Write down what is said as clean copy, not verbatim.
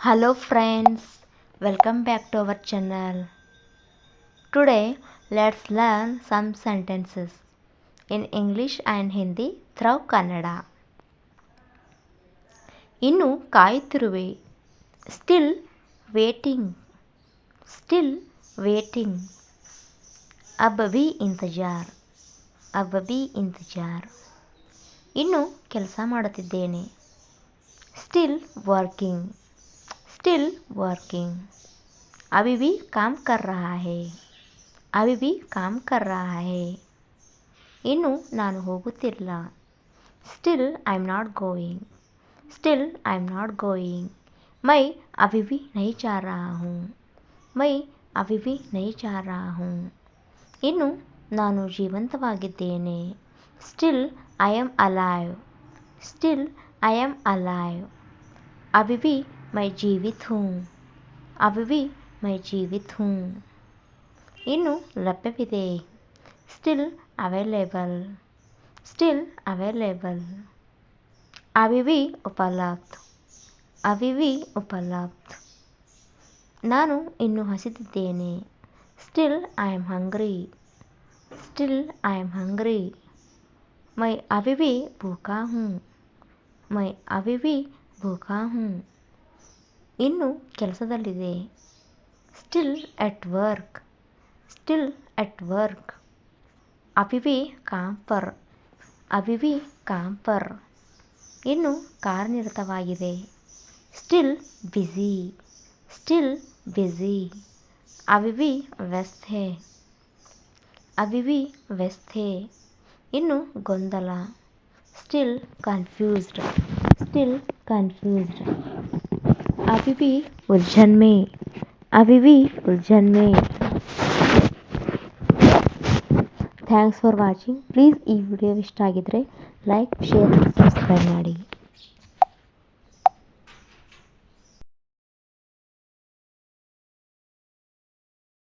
Hello friends, welcome back to our channel. Today let's learn some sentences in English and Hindi through Kannada. ಇನ್ನು ಕಾಯುತ್ತಿರುವೆ. Still waiting. Still waiting. अब भी इंतजार. अब भी इंतजार. ಇನ್ನು ಕೆಲಸ ಮಾಡುತ್ತಿದ್ದೇನೆ. Still working. Still working. अभी भी काम कर रहा है. अभी भी काम कर रहा है. ಇನ್ನು ನಾನು ಹೋಗುತ್ತಿಲ್ಲ. Still I am not going. Still I am not going. मैं अभी भी नहीं जा रहा हूँ. मैं अभी भी नहीं जा रहा हूँ. ಇನ್ನು ನಾನು ಜೀವಂತವಾಗಿದ್ದೇನೆ. Still I am alive. Still I am alive. अभी भी मैं जीवित हूँ. अभी भी मैं जीवित हूँ. ಇನ್ನು ಲಭ್ಯವಿದೆ. Still available. Still available. अभी भी उपलब्ध. अभी भी उपलब्ध. ನಾನು ಇನ್ನು ಹಸಿದಿದ್ದೇನೆ. Still I am hungry. Still I am hungry. मैं अभी भी भूखा हूँ. मैं अभी भी भूखा हूँ. ಇನ್ನು ಕೆಲಸದಲ್ಲಿದೆ. Still at work. Still at work. अभी भी काम पर. अभी भी काम पर. ಇನ್ನು ಕಾರ್ಯನಿರತವಾಗಿದೆ. Still busy. Still busy. अभी भी व्यस्त है. अभी भी व्यस्त है. ಇನ್ನು ಗೊಂದಲ. Still confused. Still confused. अभी भी उलझन में. अभी भी उलझन में. Thanks for watching. ಪ್ಲೀಸ್ ಈ ವಿಡಿಯೋ ಇಷ್ಟ ಆಗಿದ್ರೆ ಲೈಕ್, ಶೇರ್, ಸಬ್ಸ್ಕ್ರೈಬ್ ಮಾಡಿ.